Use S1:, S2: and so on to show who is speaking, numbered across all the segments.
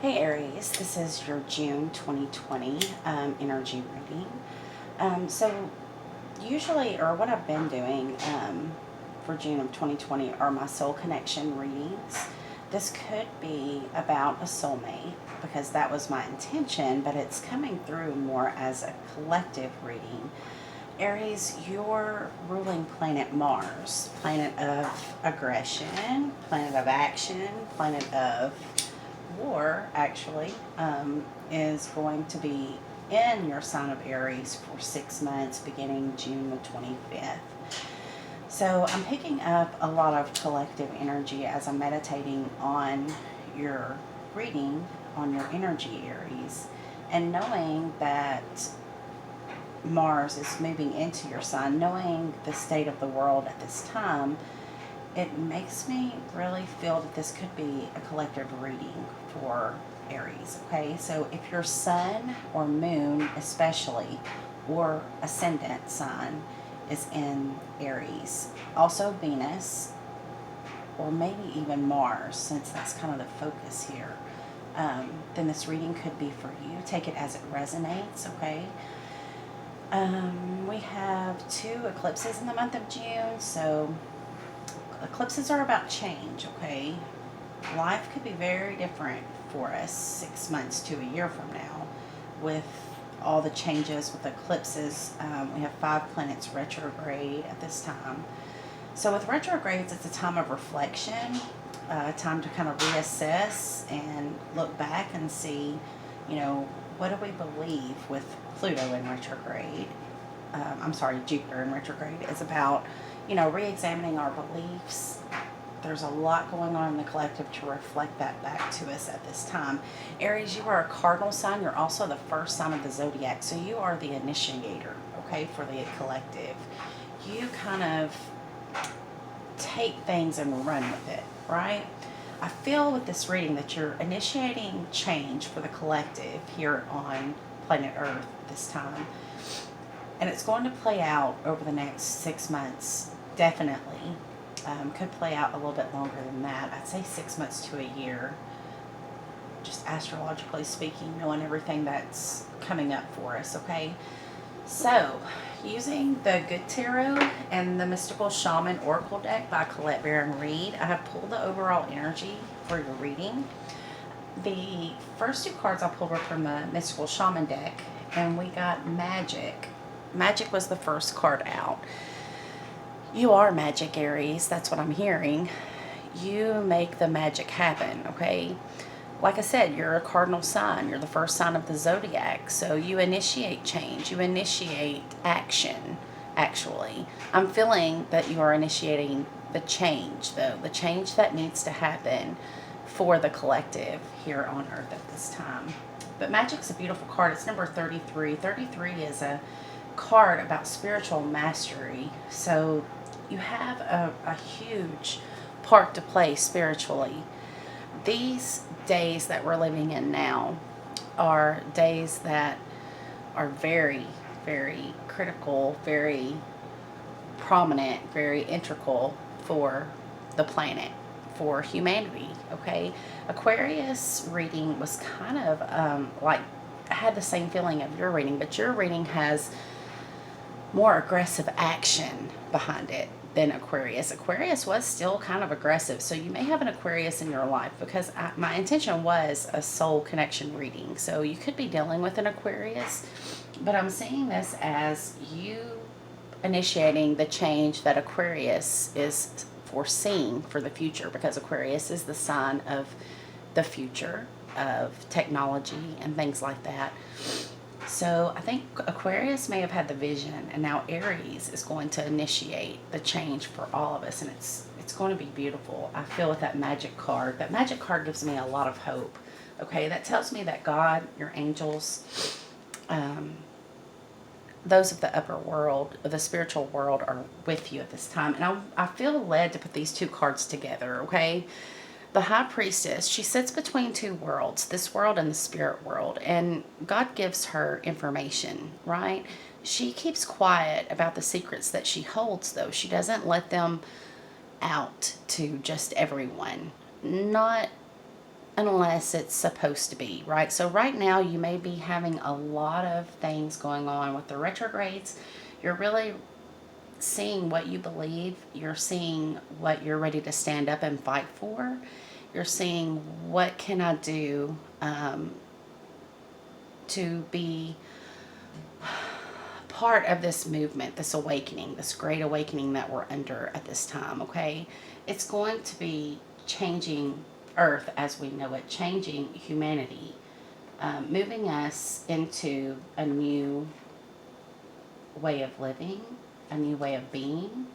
S1: Hey Aries, this is your June 2020 energy reading. So usually, or what I've been doing for June of 2020 are my soul connection readings. This could be about a soulmate because that was my intention, but it's coming through more as a collective reading. Aries, your ruling planet Mars, planet of aggression, planet of action, planet of war, actually, is going to be in your sign of Aries for 6 months beginning June the 25th. So I'm picking up a lot of collective energy as I'm meditating on your reading, on your energy, Aries, and knowing that Mars is moving into your sign, knowing the state of the world at this time, it makes me really feel that this could be a collective reading for Aries, okay? So if your sun or moon especially, or ascendant sign is in Aries, also Venus, or maybe even Mars, since that's kind of the focus here, then this reading could be for you. Take it as it resonates, okay? We have 2 eclipses in the month of June, so eclipses are about change, okay? Life could be very different for us 6 months to a year from now with all the changes with eclipses. We have 5 planets retrograde at this time. So with retrogrades, it's a time of reflection, a time to kind of reassess and look back and see, what do we believe with Pluto in retrograde? Jupiter in retrograde is about, re-examining our beliefs. There's a lot going on in the collective to reflect that back to us at this time. Aries, you are a cardinal sign. You're also the first sign of the zodiac. So you are the initiator, okay, for the collective. You kind of take things and run with it, right? I feel with this reading that you're initiating change for the collective here on planet Earth this time. And it's going to play out over the next 6 months, definitely. Could play out a little bit longer than that. I'd say 6 months to a year, just astrologically speaking, knowing everything that's coming up for us, okay? So, using the Good Tarot and the Mystical Shaman Oracle deck by Colette Baron Reed, I have pulled the overall energy for your reading. The first 2 cards I pulled were from the Mystical Shaman deck, and we got Magic. Magic was the first card out. You are magic, Aries. That's what I'm hearing. You make the magic happen, okay? Like I said, you're a cardinal sign. You're the first sign of the zodiac. So you initiate change. You initiate action, actually. I'm feeling that you are initiating the change, though. The change that needs to happen for the collective here on Earth at this time. But Magic's a beautiful card. It's number 33. 33 is a card about spiritual mastery. So you have a huge part to play spiritually. These days that we're living in now are days that are very, very critical, very prominent, very integral for the planet, for humanity, okay? Aquarius reading was kind of I had the same feeling of your reading, but your reading has more aggressive action behind it than Aquarius. Aquarius was still kind of aggressive, so you may have an Aquarius in your life because my intention was a soul connection reading. So you could be dealing with an Aquarius, but I'm seeing this as you initiating the change that Aquarius is foreseeing for the future, because Aquarius is the sign of the future, of technology and things like that. So I think Aquarius may have had the vision, and now Aries is going to initiate the change for all of us, and it's going to be beautiful. I feel with that Magic card. That Magic card gives me a lot of hope. Okay, that tells me that God, your angels, those of the upper world, the spiritual world, are with you at this time. And I feel led to put these 2 cards together, okay? The High Priestess, she sits between 2 worlds, this world and the spirit world, and God gives her information, right? She keeps quiet about the secrets that she holds, though. She doesn't let them out to just everyone. Not unless it's supposed to be, right? So right now you may be having a lot of things going on with the retrogrades. You're really seeing what you believe. You're seeing what you're ready to stand up and fight for. You're seeing what can I do to be part of this movement, this awakening, this great awakening that we're under at this time, okay? It's going to be changing Earth as we know it, changing humanity, moving us into a new way of living, a new way of being.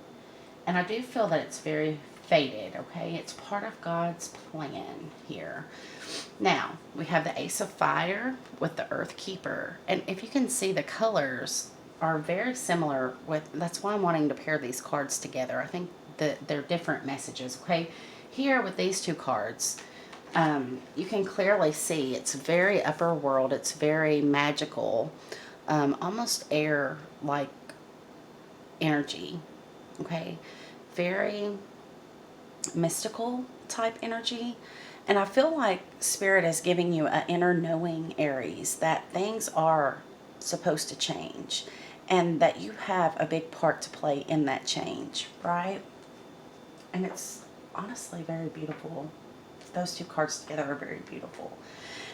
S1: And I do feel that it's very fated, okay? It's part of God's plan here. Now, we have the Ace of Fire with the Earth Keeper. And if you can see, the colors are very similar with, that's why I'm wanting to pair these cards together. I think that they're different messages, okay? Here with these two cards, you can clearly see it's very upper world. It's very magical, almost air-like energy, okay? Very mystical type energy. And I feel like Spirit is giving you an inner knowing, Aries, that things are supposed to change and that you have a big part to play in that change, right? And it's honestly very beautiful. Those two cards together are very beautiful.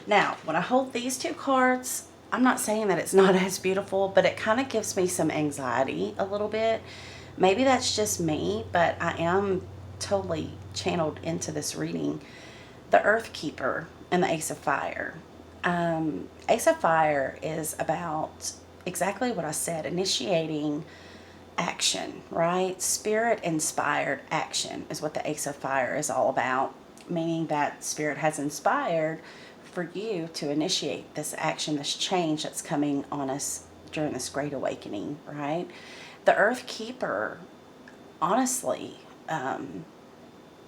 S1: Now, when I hold these two cards, I'm not saying that it's not as beautiful, but it kind of gives me some anxiety a little bit. Maybe that's just me, but I am totally channeled into this reading. The Earth Keeper and the Ace of Fire. Ace of Fire is about exactly what I said, initiating action, right? Spirit inspired action is what the Ace of Fire is all about, meaning that Spirit has inspired for you to initiate this action, this change that's coming on us during this great awakening, right? The Earth Keeper, honestly,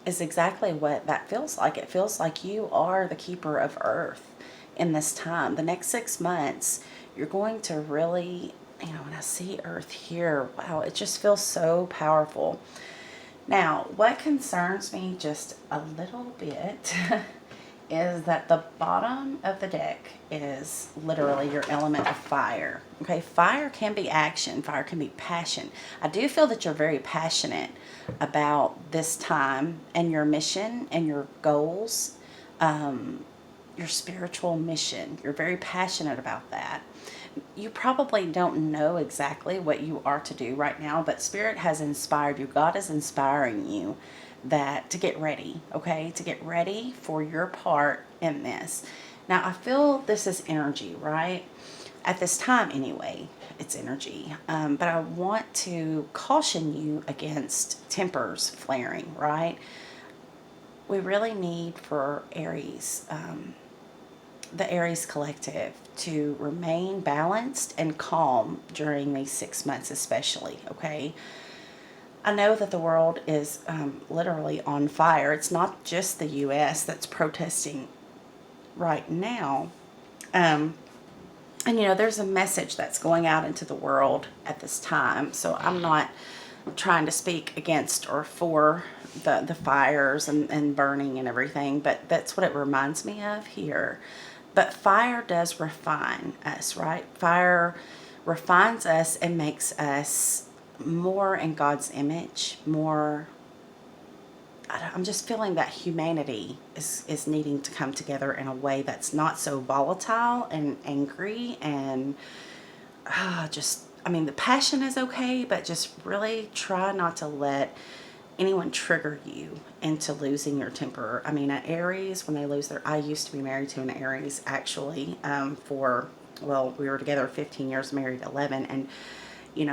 S1: is exactly what that feels like. It feels like you are the keeper of Earth in this time. The next 6 months, you're going to really, when I see Earth here, wow, it just feels so powerful. Now, what concerns me just a little bit is that the bottom of the deck is literally your element of fire. Okay, fire can be action, fire can be passion. I do feel that you're very passionate about this time and your mission and your goals, your spiritual mission. You're very passionate about that. You probably don't know exactly what you are to do right now, but Spirit has inspired you. God is inspiring you that to get ready, okay? To get ready for your part in this. Now, I feel this is energy, right? At this time, anyway, it's energy. But I want to caution you against tempers flaring, right? We really need for Aries, the Aries Collective, to remain balanced and calm during these 6 months especially, okay? I know that the world is literally on fire. It's not just the U.S. that's protesting right now. And, there's a message that's going out into the world at this time. So I'm not trying to speak against or for the fires and burning and everything, but that's what it reminds me of here. But fire does refine us, right? Fire refines us and makes us more in God's image, more. I'm just feeling that humanity is needing to come together in a way that's not so volatile and angry and the passion is okay, but just really try not to let anyone trigger you into losing your temper. An Aries, when they lose I used to be married to an Aries, actually, we were together 15 years, married 11, and,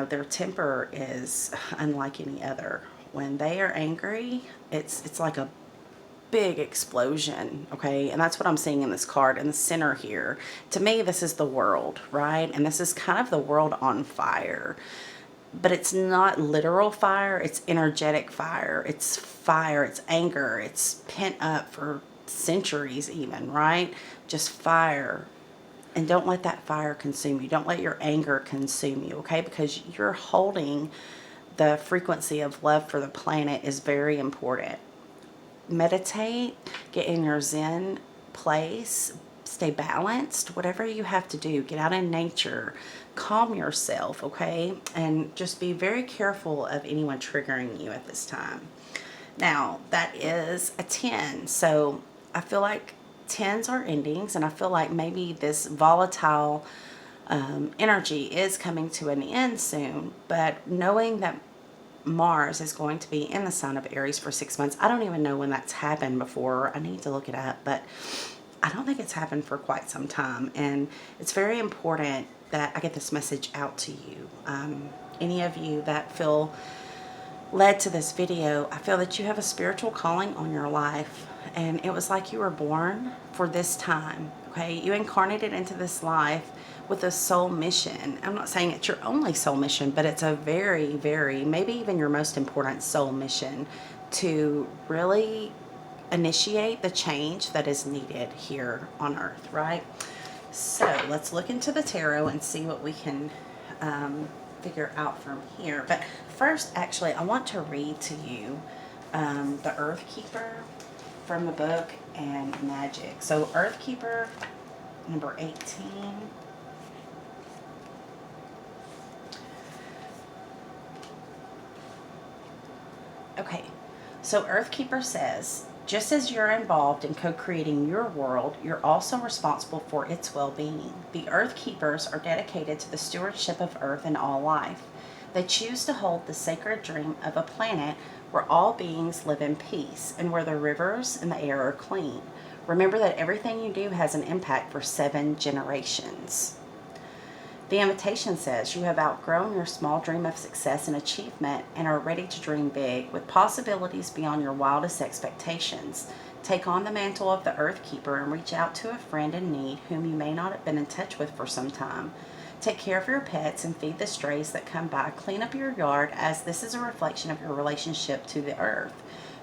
S1: their temper is unlike any other. When they are angry, it's like a big explosion, okay? And that's what I'm seeing in this card in the center here. To me, this is the world, right? And this is kind of the world on fire. But it's not literal fire, it's energetic fire. It's fire, it's anger, it's pent up for centuries even, right? Just fire. And don't let that fire consume you. Don't let your anger consume you, okay? Because you're holding the frequency of love for the planet is very important. Meditate, get in your Zen place, stay balanced, whatever you have to do, get out in nature, calm yourself, okay? And just be very careful of anyone triggering you at this time. Now, that is a 10, so I feel like 10s are endings, and I feel like maybe this volatile energy is coming to an end soon, but knowing that Mars is going to be in the sign of Aries for 6 months. I don't even know when that's happened before. I need to look it up, but I don't think it's happened for quite some time. And it's very important that I get this message out to you. Any of you that feel led to this video, I feel that you have a spiritual calling on your life. And it was like you were born for this time, okay? You incarnated into this life with a soul mission. I'm not saying it's your only soul mission, but it's a very, very, maybe even your most important soul mission to really initiate the change that is needed here on Earth, right? So let's look into the tarot and see what we can figure out from here. But first, actually, I want to read to you the Earth Keeper from the book and Magic. So Earth Keeper number 18. Okay, so Earthkeeper says, just as you're involved in co-creating your world, you're also responsible for its well-being. The Earthkeepers are dedicated to the stewardship of Earth and all life. They choose to hold the sacred dream of a planet where all beings live in peace and where the rivers and the air are clean. Remember that everything you do has an impact for 7 generations. The invitation says you have outgrown your small dream of success and achievement and are ready to dream big with possibilities beyond your wildest expectations. Take on the mantle of the Earth Keeper and reach out to a friend in need whom you may not have been in touch with for some time. Take care of your pets and feed the strays that come by. Clean up your yard, as this is a reflection of your relationship to the earth.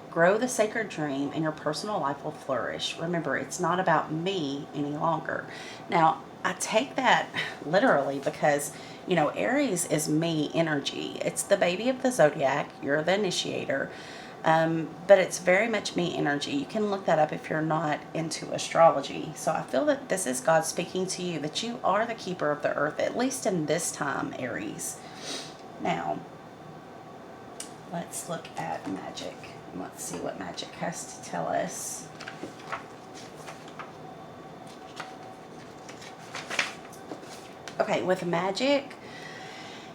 S1: Grow the sacred dream and your personal life will flourish. Remember, it's not about me any longer. Now, I take that literally because, you know, Aries is me energy. It's the baby of the zodiac. You're the initiator. But it's very much me energy. You can look that up if you're not into astrology. So I feel that this is God speaking to you, that you are the keeper of the earth, at least in this time, Aries. Now, let's look at magic. Let's see what magic has to tell us. Okay, with magic,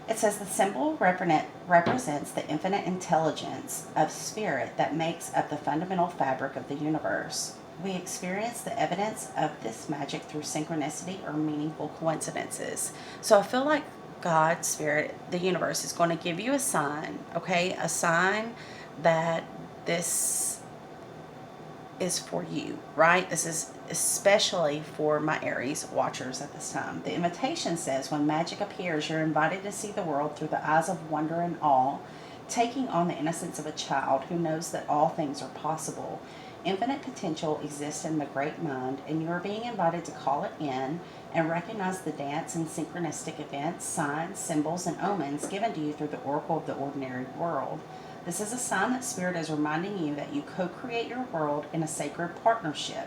S1: it says the symbol represents the infinite intelligence of spirit that makes up the fundamental fabric of the universe. We experience the evidence of this magic through synchronicity or meaningful coincidences. So I feel like God, Spirit, the universe is going to give you a sign, okay? A sign that this is for you, right? This is especially for my Aries watchers at this time. The invitation says, when magic appears, you're invited to see the world through the eyes of wonder and awe, taking on the innocence of a child who knows that all things are possible. Infinite potential exists in the great mind, and you are being invited to call it in and recognize the dance and synchronistic events, signs, symbols, and omens given to you through the oracle of the ordinary world. This is a sign that Spirit is reminding you that you co-create your world in a sacred partnership.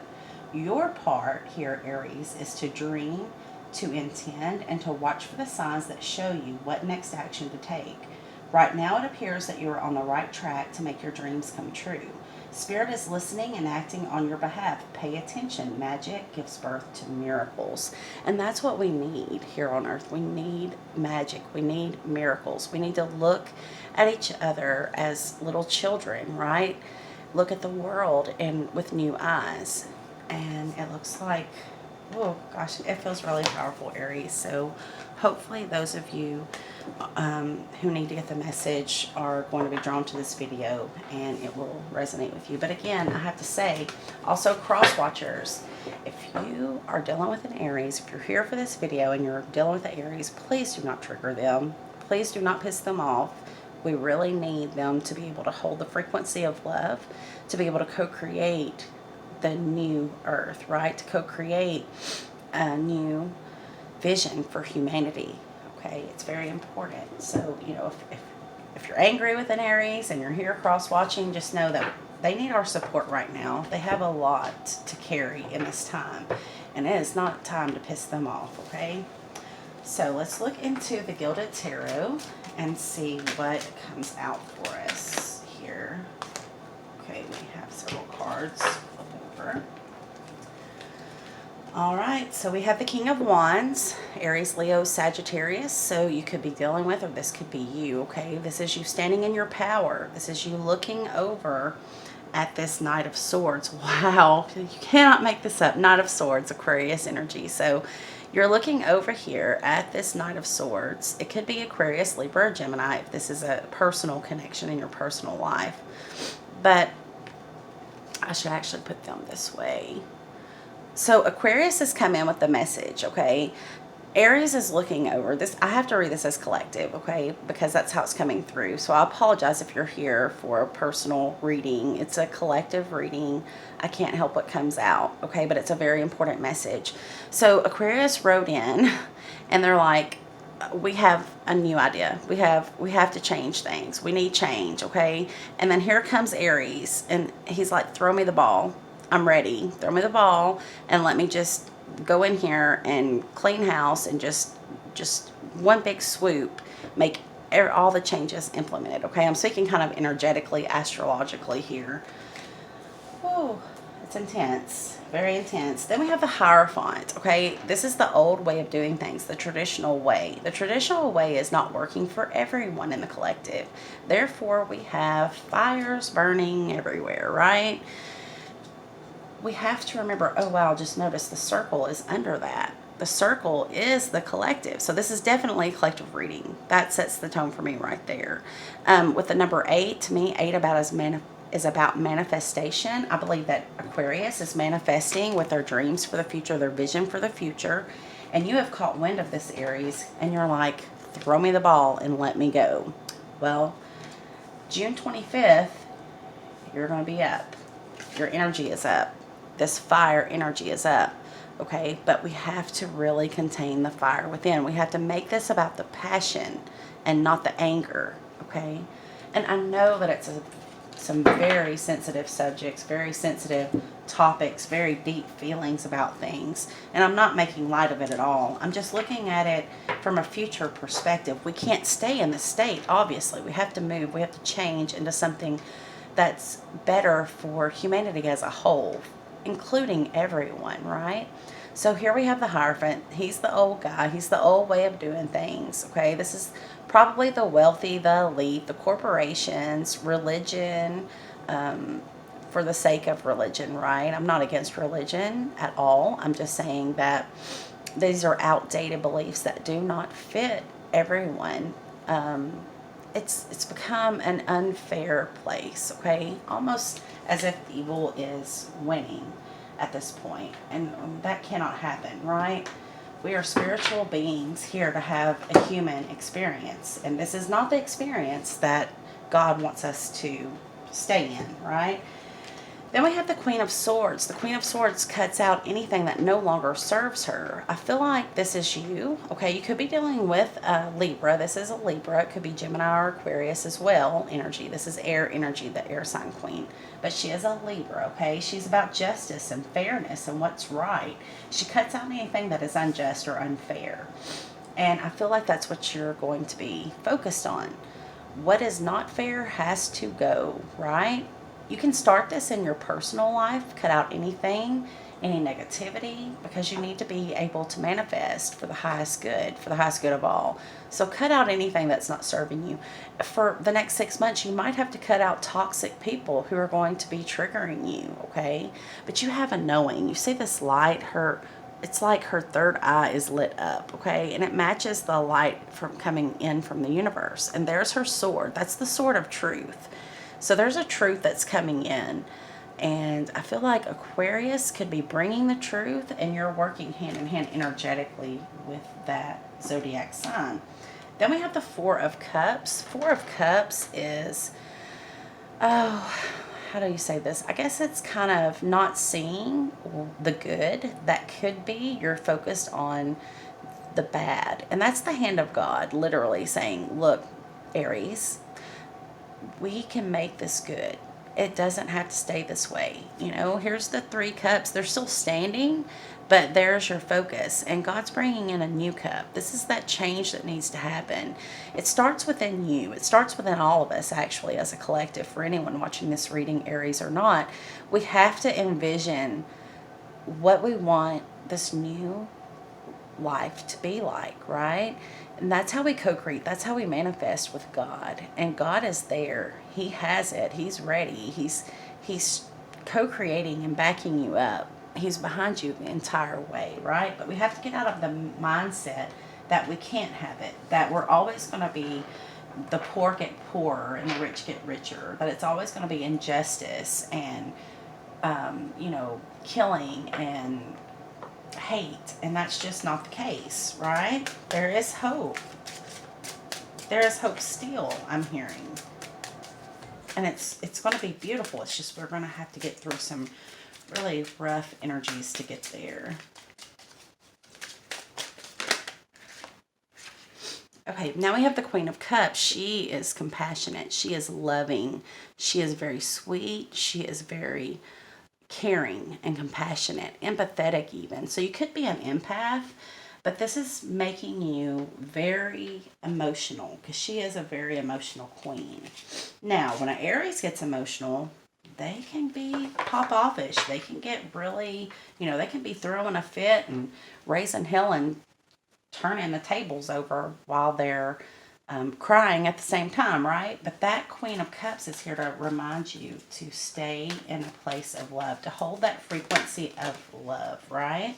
S1: Your part here, Aries, is to dream, to intend, and to watch for the signs that show you what next action to take. Right now it appears that you are on the right track to make your dreams come true. Spirit is listening and acting on your behalf. Pay attention. Magic gives birth to miracles. And that's what we need here on earth. We need magic. We need miracles. We need to look at each other as little children, right? Look at the world and with new eyes. And it looks like, oh gosh, it feels really powerful, Aries. So hopefully those of you who need to get the message are going to be drawn to this video and it will resonate with you. But again, I have to say, also cross watchers, if you are dealing with an Aries, if you're here for this video and you're dealing with the Aries, please do not trigger them. Please do not piss them off. We really need them to be able to hold the frequency of love, to be able to co-create the new earth, right? To co-create a new vision for humanity. Okay, it's very important. So, you know, if you're angry with an Aries and you're here cross watching, just know that they need our support right now. They have a lot to carry in this time, and it is not time to piss them off, okay? So let's look into the Gilded Tarot and see what comes out for us here. Okay, we have several cards. Flip over. All right, so we have the King of Wands, Aries, Leo, Sagittarius. So you could be dealing with, or this could be you, okay? This is you standing in your power. This is you looking over at this Knight of Swords. Wow, you cannot make this up. Knight of Swords, Aquarius energy. So you're looking over here at this Knight of Swords. It could be Aquarius, Libra, or Gemini if this is a personal connection in your personal life. But I should actually put them this way. So Aquarius has come in with the message, okay? Aries is looking over this. I have to read this as collective, okay? Because that's how it's coming through. So I apologize if you're here for a personal reading. It's a collective reading. I can't help what comes out, okay? But it's a very important message. So Aquarius wrote in, and they're like, we have a new idea. We have to change things. We need change, okay? And then here comes Aries, and he's like, throw me the ball. I'm ready. Throw me the ball and let me just go in here and clean house and just one big swoop, make all the changes implemented. Okay, I'm speaking kind of energetically, astrologically here. Oh, it's intense, very intense. Then we have the Hierophant. Okay, this is the old way of doing things, the traditional way. The traditional way is not working for everyone in the collective. Therefore, we have fires burning everywhere, right? We have to remember, oh wow, just notice the circle is under that. The circle is the collective. So this is definitely a collective reading. That sets the tone for me right there. With the number 8, to me, 8 is about manifestation. I believe that Aquarius is manifesting with their dreams for the future, their vision for the future. And you have caught wind of this, Aries, and you're like, throw me the ball and let me go. Well, June 25th, you're going to be up. Your energy is up. This fire energy is up, okay? But we have to really contain the fire within. We have to make this about the passion and not the anger, okay? And I know that it's some very sensitive subjects, very sensitive topics, very deep feelings about things. And I'm not making light of it at all. I'm just looking at it from a future perspective. We can't stay in this state, obviously. We have to move. We have to change into something that's better for humanity as a whole, including everyone, right? So here we have the Hierophant. He's the old guy. He's the old way of doing things, okay? This is probably the wealthy, the elite, the corporations, religion, for the sake of religion, right? I'm not against religion at all. I'm just saying that these are outdated beliefs that do not fit everyone. It's become an unfair place, okay? Almost as if evil is winning at this point. And that cannot happen, right? We are spiritual beings here to have a human experience. And this is not the experience that God wants us to stay in, right? Then we have the Queen of Swords. The Queen of Swords cuts out anything that no longer serves her. I feel like this is you. Okay, you could be dealing with Libra. This is a Libra. It could be Gemini or Aquarius as well. Energy. This is air energy, the air sign queen. But she is a Libra, okay? She's about justice and fairness and what's right. She cuts out anything that is unjust or unfair. And I feel like that's what you're going to be focused on. What is not fair has to go, right? You can start this in your personal life, cut out anything, any negativity, because you need to be able to manifest for the highest good of all. So cut out anything that's not serving you. For the next 6 months, you might have to cut out toxic people who are going to be triggering you, okay? But you have a knowing. You see this light, it's like her third eye is lit up, okay? And it matches the light from coming in from the universe. And there's her sword. That's the sword of truth. So there's a truth that's coming in. And I feel like Aquarius could be bringing the truth, and you're working hand in hand energetically with that zodiac sign. Then we have the Four of Cups. Four of Cups is, oh, how do you say this? I guess it's kind of not seeing the good that could be. You're focused on the bad. And that's the hand of God, literally saying, look, Aries, we can make this good. it doesn't have to stay this way. You know, here's the 3 cups. They're still standing, but there's your focus. And God's bringing in a new cup. This is that change that needs to happen. It starts within you. It starts within all of us, actually, as a collective. For anyone watching this reading, Aries or not, we have to envision what we want this new life to be like, right? And that's how we co-create. That's how we manifest with God. And God is there. He has it. He's ready. He's co-creating and backing you up. He's behind you the entire way, right? But we have to get out of the mindset that we can't have it, that we're always going to be the poor get poorer and the rich get richer, that it's always going to be injustice and killing and hate, and that's just not the case, right? There is hope. There is hope still, I'm hearing. And it's going to be beautiful. It's just we're going to have to get through some really rough energies to get there. Okay, now we have the Queen of Cups. She is compassionate. She is loving. She is very sweet. She is very caring and compassionate, empathetic even. So you could be an empath, but this is making you very emotional because she is a very emotional queen. Now, when an Aries gets emotional, they can be pop-offish. They can get really, they can be throwing a fit and raising hell and turning the tables over while they're crying at the same time, right? But that Queen of Cups is here to remind you to stay in a place of love, to hold that frequency of love, right?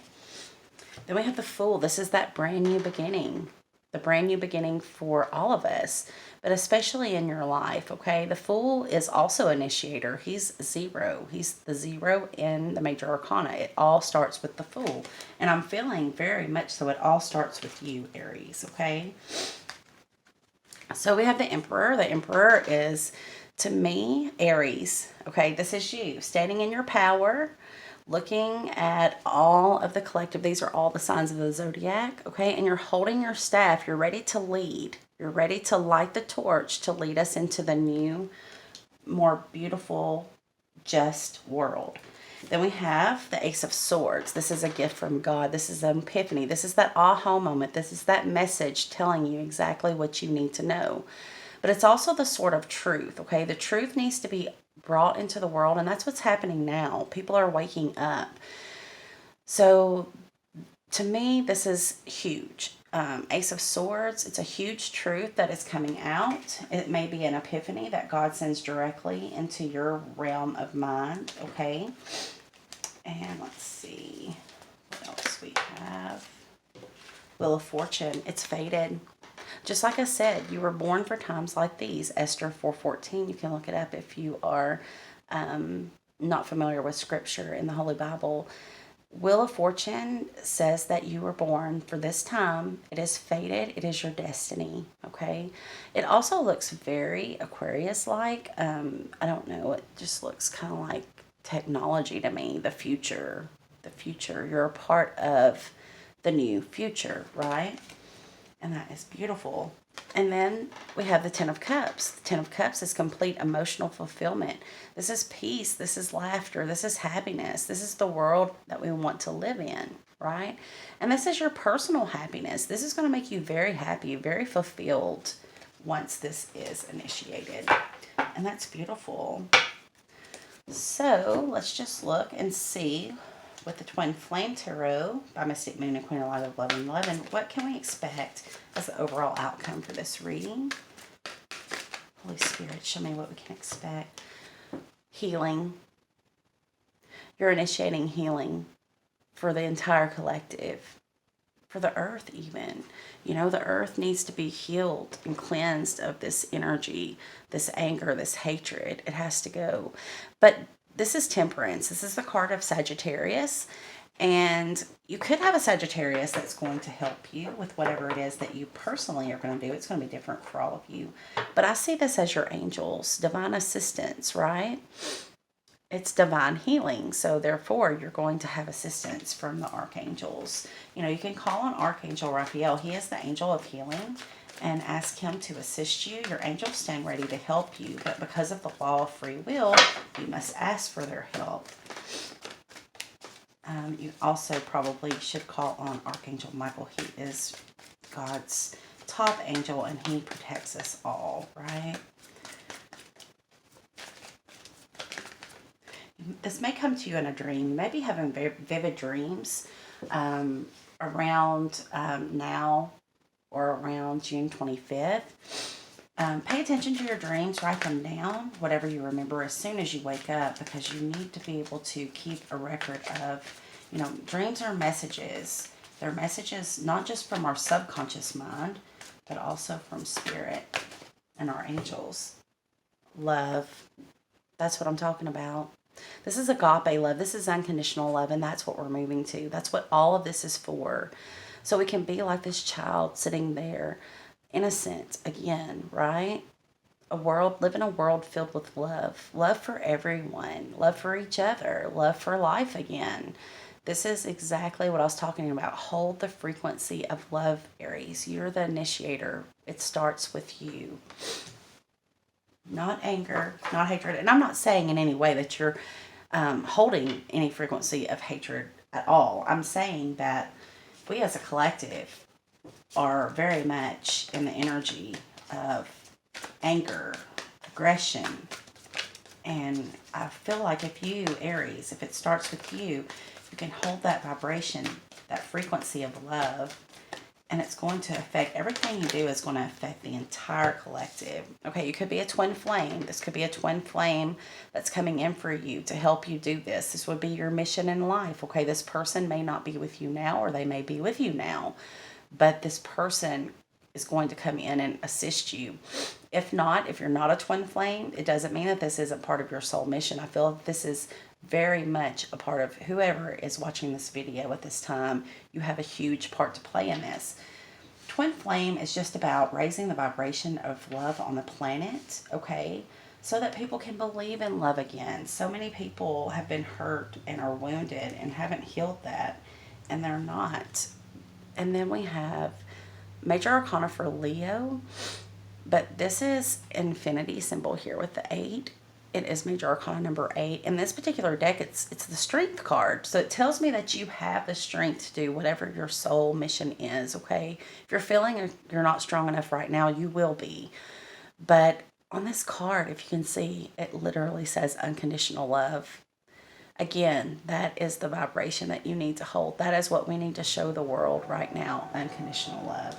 S1: Then we have the Fool. This is that brand new beginning, the brand new beginning for all of us, but especially in your life, okay? The Fool is also initiator. He's 0. He's the 0 in the major arcana. It all starts with the Fool. And I'm feeling very much so it all starts with you, Aries, okay? So we have the Emperor. The Emperor is, to me, Aries. Okay, this is you standing in your power, looking at all of the collective. These are all the signs of the zodiac. Okay, and you're holding your staff. You're ready to lead. You're ready to light the torch to lead us into the new, more beautiful, just world. Then we have the Ace of Swords. This is a gift from God. This is an epiphany. This is that aha moment. This is that message telling you exactly what you need to know. But it's also the sword of truth, okay? The truth needs to be brought into the world, and that's what's happening now. People are waking up. So, to me, this is huge. Ace of Swords, it's a huge truth that is coming out. It may be an epiphany that God sends directly into your realm of mind, okay? And let's see what else we have. Wheel of Fortune, it's fated. Just like I said, you were born for times like these. Esther 4:14, you can look it up if you are not familiar with scripture in the Holy Bible. Wheel of Fortune says that you were born for this time. It is fated. It is your destiny, okay? It also looks very Aquarius-like. I don't know. It just looks kind of like technology to me, the future. The future. You're a part of the new future, right? And that is beautiful. And then we have the Ten of Cups. The Ten of Cups is complete emotional fulfillment. This is peace. This is laughter. This is happiness. This is the world that we want to live in, right? And this is your personal happiness. This is going to make you very happy, very fulfilled once this is initiated. And that's beautiful. So let's just look and see with the Twin Flame Tarot by Mystic Moon and Queen of Light of 1111, what can we expect as the overall outcome for this reading? Holy Spirit, show me what we can expect. Healing. You're initiating healing for the entire collective, for the earth even. The earth needs to be healed and cleansed of this energy, this anger, this hatred. It has to go. But this is Temperance. This is the card of Sagittarius. And you could have a Sagittarius that's going to help you with whatever it is that you personally are going to do. It's going to be different for all of you. But I see this as your angels, divine assistance, right? It's divine healing. So therefore, you're going to have assistance from the archangels. You can call on Archangel Raphael. He is the angel of healing. and ask him to assist you. Your angels stand ready to help you, but because of the law of free will, you must ask for their help. You also probably should call on Archangel Michael. He is God's top angel, and he protects us all, right? This may come to you in a dream. You may be having very vivid dreams around now or around June 25th. Pay attention to your dreams. Write them down, whatever you remember, as soon as you wake up, because you need to be able to keep a record of, dreams are messages. They're messages not just from our subconscious mind, but also from spirit and our angels. Love. That's what I'm talking about. This is agape love. This is unconditional love, and that's what we're moving to. That's what all of this is for. So we can be like this child sitting there, innocent again, right? Live in a world filled with love. Love for everyone. Love for each other. Love for life again. This is exactly what I was talking about. Hold the frequency of love, Aries. You're the initiator. It starts with you. Not anger, not hatred. And I'm not saying in any way that you're holding any frequency of hatred at all. I'm saying that we as a collective are very much in the energy of anger, aggression. And I feel like if you, Aries, if it starts with you, you can hold that vibration, that frequency of love, and it's going to affect everything you do. Is going to affect the entire collective. Okay, you could be a twin flame. This could be a twin flame that's coming in for you to help you do this. This would be your mission in life. Okay, this person may not be with you now, or they may be with you now, but this person is going to come in and assist you. If not, if you're not a twin flame, it doesn't mean that this isn't part of your soul mission. I feel that this is very much a part of whoever is watching this video at this time. You have a huge part to play in this. Twin flame is just about raising the vibration of love on the planet, okay? So that people can believe in love again. So many people have been hurt and are wounded and haven't healed that, and they're not. And then we have Major Arcana for Leo, but this is infinity symbol here with the 8. It is Major Arcana number 8. In this particular deck, it's the Strength card. So it tells me that you have the strength to do whatever your soul mission is, okay? If you're feeling you're not strong enough right now, you will be. But on this card, if you can see, it literally says unconditional love. Again, that is the vibration that you need to hold. That is what we need to show the world right now, unconditional love.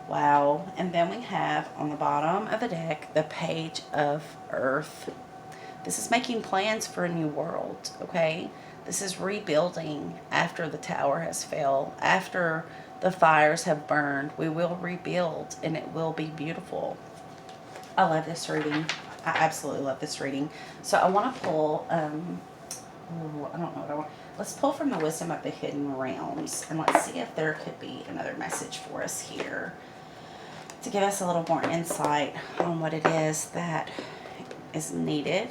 S1: Wow. And then we have on the bottom of the deck, the Page of Earth. This is making plans for a new world, okay? This is rebuilding after the tower has failed. After the fires have burned, we will rebuild, and it will be beautiful. I love this reading. I absolutely love this reading. So I want to pull, I don't know what I want. Let's pull from the Wisdom of the Hidden Realms, and let's see if there could be another message for us here to give us a little more insight on what it is that is needed,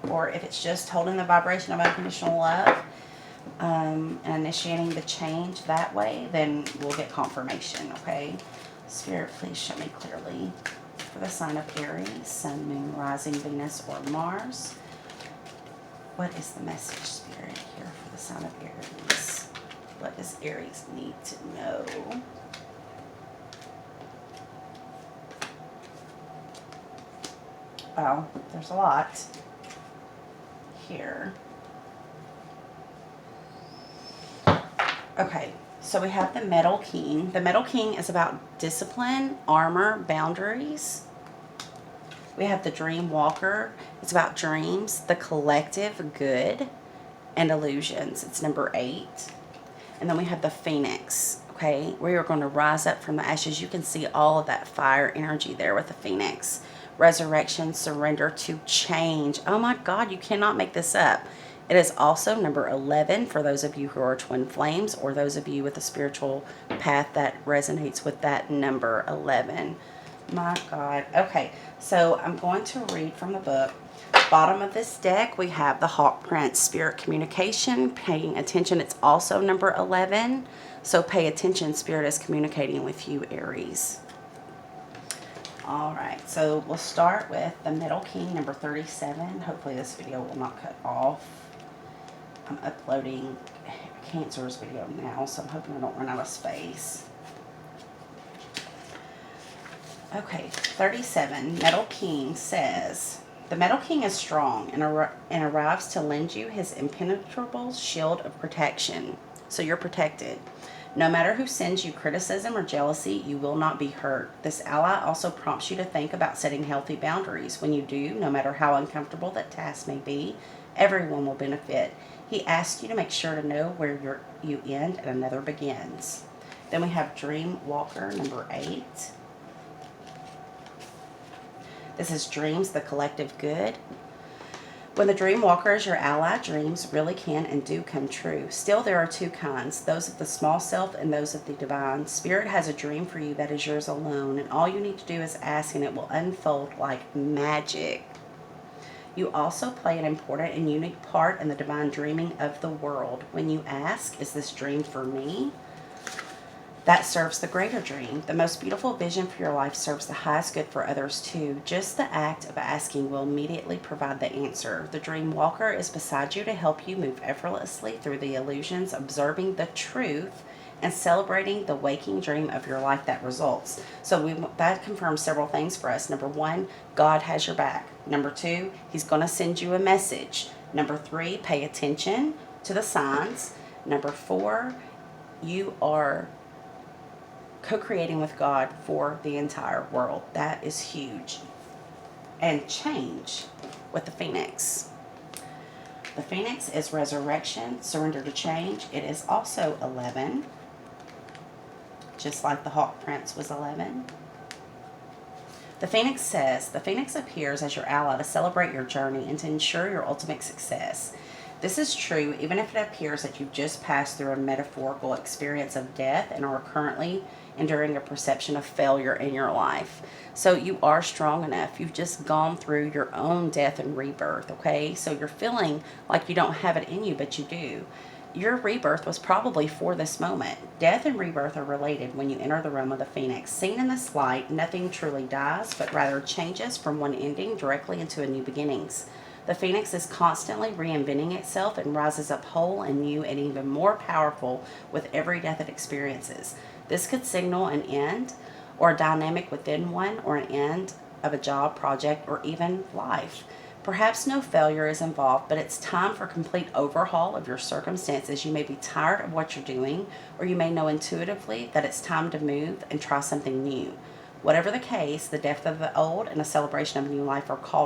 S1: or if it's just holding the vibration of unconditional love and initiating the change that way, then we'll get confirmation, okay? Spirit, please show me clearly for the sign of Aries, Sun, Moon, Rising, Venus, or Mars. What is the message, Spirit, here for the sign of Aries? What does Aries need to know? Well, there's a lot here. Okay, so we have the Metal King. The Metal King is about discipline, armor, boundaries. We have the Dream Walker. It's about dreams, the collective good, and illusions. It's number 8. And then we have the Phoenix. Okay, we are going to rise up from the ashes. You can see all of that fire energy there with the Phoenix. Resurrection, surrender to change. Oh my God, you cannot make this up. It is also number 11 for those of you who are twin flames, or those of you with a spiritual path that resonates with that number 11. My God. Okay, so I'm going to read from the book. Bottom of this deck, we have the Hawk Prince, Spirit Communication, paying attention. It's also number 11. So pay attention. Spirit is communicating with you, Aries. All right, so we'll start with the Middle King, number 37. Hopefully this video will not cut off. I'm uploading Cancer's video now, so I'm hoping I don't run out of space. Okay, 37, Metal King says, the Metal King is strong and arrives to lend you his impenetrable shield of protection. So you're protected. No matter who sends you criticism or jealousy, you will not be hurt. This ally also prompts you to think about setting healthy boundaries. When you do, no matter how uncomfortable that task may be, everyone will benefit. He asks you to make sure to know where you end and another begins. Then we have Dream Walker, number 8. This is Dreams, the collective good. When the dream walker is your ally, dreams really can and do come true. Still, there are two kinds, those of the small self and those of the divine. Spirit has a dream for you that is yours alone, and all you need to do is ask and it will unfold like magic. You also play an important and unique part in the divine dreaming of the world. When you ask, is this dream for me? That serves the greater dream. The most beautiful vision for your life serves the highest good for others too. Just the act of asking will immediately provide the answer. The dream walker is beside you to help you move effortlessly through the illusions, observing the truth, and celebrating the waking dream of your life that results. So that confirms several things for us. Number 1, God has your back. Number 2, he's going to send you a message. Number 3, pay attention to the signs. Number 4, you are co-creating with God for the entire world. That is huge. And change with the Phoenix. The Phoenix is resurrection, surrender to change. It is also 11, just like the Hawk Prince was 11. The Phoenix says, the Phoenix appears as your ally to celebrate your journey and to ensure your ultimate success. This is true even if it appears that you've just passed through a metaphorical experience of death and are currently enduring a perception of failure in your life. So you are strong enough. You've just gone through your own death and rebirth, okay? So you're feeling like you don't have it in you, but you do. Your rebirth was probably for this moment. Death and rebirth are related when you enter the realm of the Phoenix. Seen in this light, nothing truly dies, but rather changes from one ending directly into a new beginnings. The Phoenix is constantly reinventing itself and rises up whole and new and even more powerful with every death it experiences. This could signal an end or a dynamic within one, or an end of a job, project, or even life. Perhaps no failure is involved, but it's time for complete overhaul of your circumstances. You may be tired of what you're doing, or you may know intuitively that it's time to move and try something new. Whatever the case, the death of the old and a celebration of a new life are called